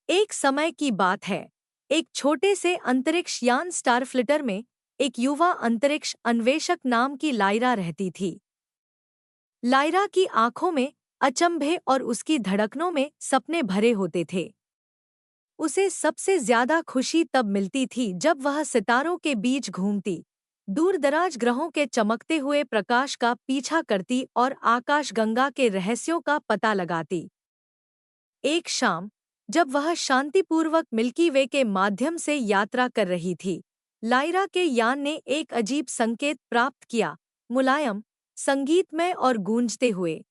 एक समय की बात है। एक छोटे से अंतरिक्ष यान स्टारफ्लिटर में एक युवा अंतरिक्ष अन्वेषक नाम की लायरा रहती थी। लायरा की आंखों में अचंभे और उसकी धड़कनों में सपने भरे होते थे। उसे सबसे ज्यादा खुशी तब मिलती थी जब वह सितारों के बीच घूमती, दूरदराज ग्रहों के चमकते हुए प्रकाश का पीछा करती और आकाशगंगा के रहस्यों का पता लगाती। एक शाम, जब वह शांतिपूर्वक मिल्की वे के माध्यम से यात्रा कर रही थी, लायरा के यान ने एक अजीब संकेत प्राप्त किया, मुलायम, संगीतमय और गूंजते हुए।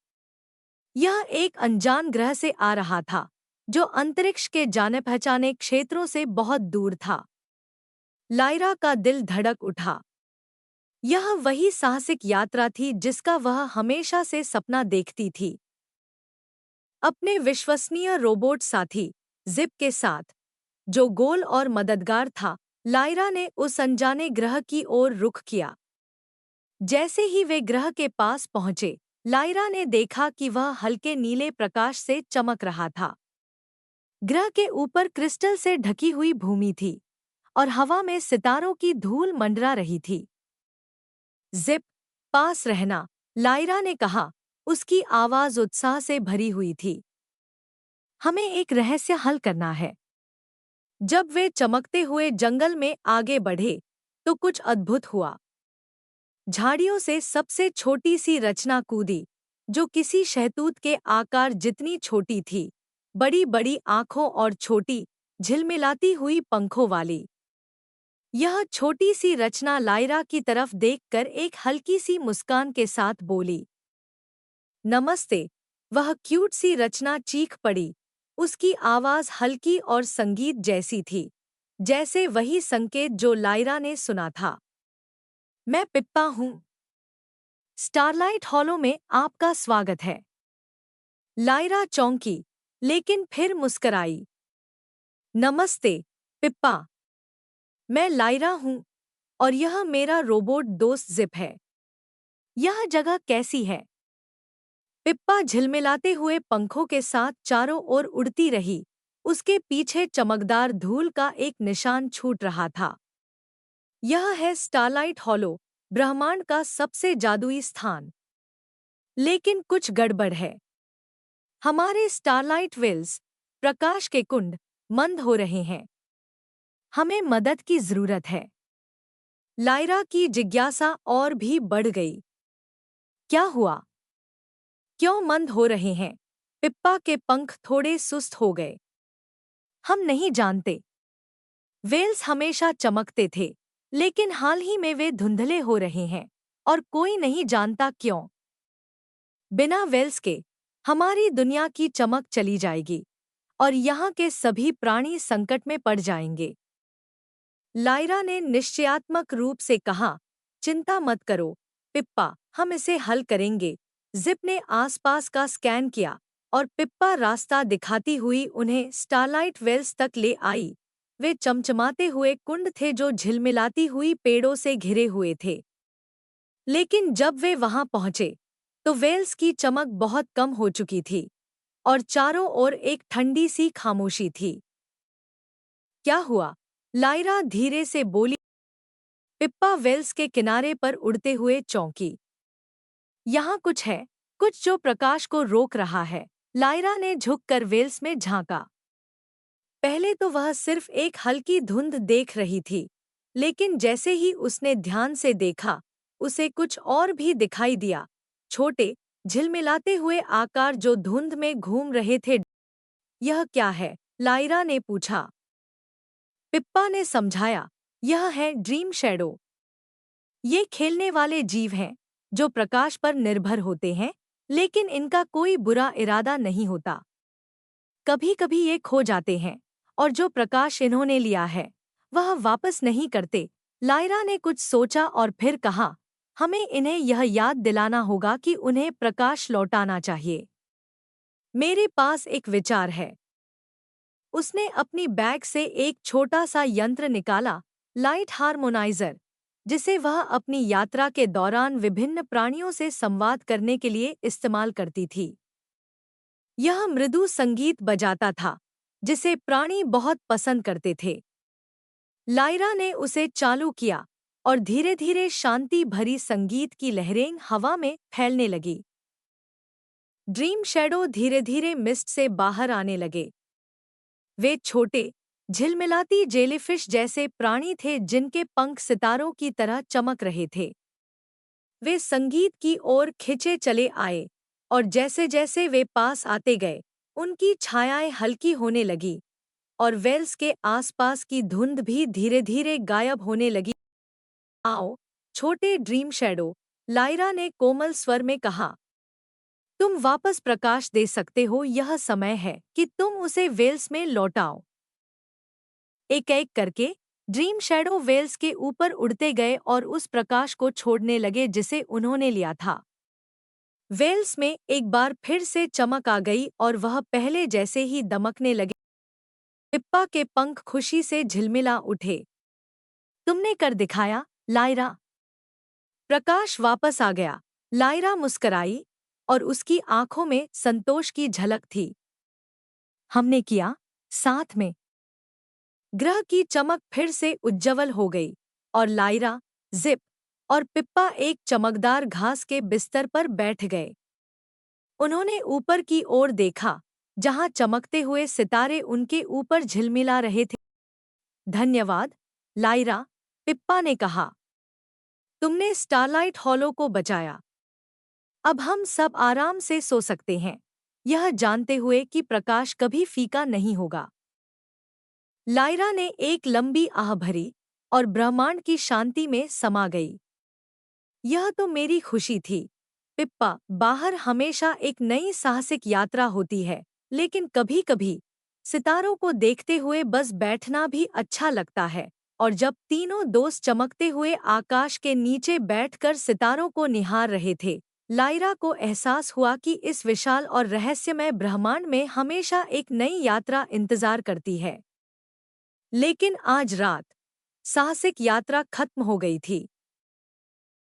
यह एक अनजान ग्रह से आ रहा था, जो अंतरिक्ष के जाने पहचाने क्षेत्रों से बहुत दूर था। लायरा का दिल धड़क उठा। यह वही साहसिक यात्रा थी जिसका वह हमेशा से सपना देखती थी। अपने विश्वसनीय रोबोट साथी जिप के साथ, जो गोल और मददगार था, लायरा ने उस अनजाने ग्रह की ओर रुख किया। जैसे ही वे ग्रह के पास पहुंचे, लायरा ने देखा कि वह हल्के नीले प्रकाश से चमक रहा था। ग्रह के ऊपर क्रिस्टल से ढकी हुई भूमि थी और हवा में सितारों की धूल मंडरा रही थी। जिप, पास रहना, लायरा ने कहा, उसकी आवाज उत्साह से भरी हुई थी। हमें एक रहस्य हल करना है। जब वे चमकते हुए जंगल में आगे बढ़े, तो कुछ अद्भुत हुआ। झाड़ियों से सबसे छोटी सी रचना कूदी, जो किसी शहतूत के आकार जितनी छोटी थी, बड़ी बड़ी आंखों और छोटी, झिलमिलाती हुई पंखों वाली। यह छोटी सी रचना लायरा की तरफ देखकर एक हल्की सी मुस्कान के साथ बोली, नमस्ते। वह क्यूट सी रचना चीख पड़ी। उसकी आवाज हल्की और संगीत जैसी थी, जैसे वही संकेत जो लायरा ने सुना था। मैं पिप्पा हूँ। स्टारलाइट हॉलो में आपका स्वागत है। लायरा चौंकी, लेकिन फिर मुस्कराई। नमस्ते, पिप्पा। मैं लायरा हूँ, और यह मेरा रोबोट दोस्त जिप है। यह जगह कैसी है? पिप्पा झिलमिलाते हुए पंखों के साथ चारों ओर उड़ती रही। उसके पीछे चमकदार धूल का एक निशान छूट रहा था। यह है स्टारलाइट हॉलो, ब्रह्मांड का सबसे जादुई स्थान। लेकिन कुछ गड़बड़ है। हमारे स्टारलाइट वेल्स, प्रकाश के कुंड, मंद हो रहे हैं। हमें मदद की जरूरत है। लायरा की जिज्ञासा और भी बढ़ गई। क्या हुआ? क्यों मंद हो रहे हैं? पिप्पा के पंख थोड़े सुस्त हो गए। हम नहीं जानते। वेल्स हमेशा चमकते थे, लेकिन हाल ही में वे धुंधले हो रहे हैं, और कोई नहीं जानता क्यों। बिना वेल्स के हमारी दुनिया की चमक चली जाएगी, और यहाँ के सभी प्राणी संकट में पड़ जाएंगे। लायरा ने निश्चयात्मक रूप से कहा, चिंता मत करो, पिप्पा, हम इसे हल करेंगे। जिप ने आसपास का स्कैन किया, और पिप्पा रास्ता दिखाती हुई उन्हें स्टारलाइट वेल्स तक ले आई। वे चमचमाते हुए कुंड थे जो झिलमिलाती हुई पेड़ों से घिरे हुए थे। लेकिन जब वे वहां पहुंचे, तो वेल्स की चमक बहुत कम हो चुकी थी, और चारों ओर एक ठंडी सी खामोशी थी। क्या हुआ? लायरा धीरे से बोली। पिप्पा वेल्स के किनारे पर उड़ते हुए चौंकी। यहाँ कुछ है, कुछ जो प्रकाश को रोक रहा है। लायरा ने झुककर वेल्स में झांका। पहले तो वह सिर्फ एक हल्की धुंध देख रही थी, लेकिन जैसे ही उसने ध्यान से देखा, उसे कुछ और भी दिखाई दिया। छोटे, झिलमिलाते हुए आकार जो धुंध में घूम रहे थे। यह क्या है? लायरा ने पूछा। पिप्पा ने समझाया, यह है ड्रीम शैडो। ये खेलने वाले जीव हैं, जो प्रकाश पर निर्भर होते हैं, लेकिन इनका कोई बुरा इरादा नहीं होता। कभी कभी ये खो जाते हैं, और जो प्रकाश इन्होंने लिया है, वह वापस नहीं करते। लायरा ने कुछ सोचा और फिर कहा, हमें इन्हें यह याद दिलाना होगा कि उन्हें प्रकाश लौटाना चाहिए। मेरे पास एक विचार है। उसने अपनी बैग से एक छोटा सा यंत्र निकाला, लाइट हार्मोनाइजर, जिसे वह अपनी यात्रा के दौरान विभिन्न प्राणियों से संवाद करने के लिए इस्तेमाल करती थी। यह मृदु संगीत बजाता था, जिसे प्राणी बहुत पसंद करते थे। लायरा ने उसे चालू किया और धीरे धीरे शांति भरी संगीत की लहरें हवा में फैलने लगी। ड्रीम शैडो धीरे धीरे मिस्ट से बाहर आने लगे। वे छोटे, झिलमिलाती जेलीफिश जैसे प्राणी थे जिनके पंख सितारों की तरह चमक रहे थे। वे संगीत की ओर खिंचे चले आए और जैसे जैसे वे पास आते गए, उनकी छायाएं हल्की होने लगी और वेल्स के आसपास की धुंध भी धीरे धीरे गायब होने लगी। आओ, छोटे ड्रीम शैडो, लायरा ने कोमल स्वर में कहा। तुम वापस प्रकाश दे सकते हो, यह समय है कि तुम उसे वेल्स में लौटाओ। एक एक करके ड्रीम शैडो वेल्स के ऊपर उड़ते गए और उस प्रकाश को छोड़ने लगे जिसे उन्होंने लिया था। वेल्स में एक बार फिर से चमक आ गई और वह पहले जैसे ही दमकने लगे। पिप्पा के पंख खुशी से झिलमिला उठे। तुमने कर दिखाया, लायरा। प्रकाश वापस आ गया। लायरा मुस्कराई और उसकी आंखों में संतोष की झलक थी। हमने किया, साथ में। ग्रह की चमक फिर से उज्जवल हो गई और लायरा, जिप और पिप्पा एक चमकदार घास के बिस्तर पर बैठ गए। उन्होंने ऊपर की ओर देखा, जहां चमकते हुए सितारे उनके ऊपर झिलमिला रहे थे। धन्यवाद, लायरा, पिप्पा ने कहा। तुमने स्टारलाइट हॉलो को बचाया। अब हम सब आराम से सो सकते हैं, यह जानते हुए कि प्रकाश कभी फीका नहीं होगा। लायरा ने एक लंबी आह भरी और ब्रह्मांड की शांति में समा गई। यह तो मेरी खुशी थी, पिप्पा। बाहर हमेशा एक नई साहसिक यात्रा होती है, लेकिन कभी-कभी सितारों को देखते हुए बस बैठना भी अच्छा लगता है। और जब तीनों दोस्त चमकते हुए आकाश के नीचे बैठकर सितारों को निहार रहे थे, लायरा को एहसास हुआ कि इस विशाल और रहस्यमय ब्रह्मांड में हमेशा एक नई यात्रा इंतजार करती है। लेकिन आज रात साहसिक यात्रा खत्म हो गई थी।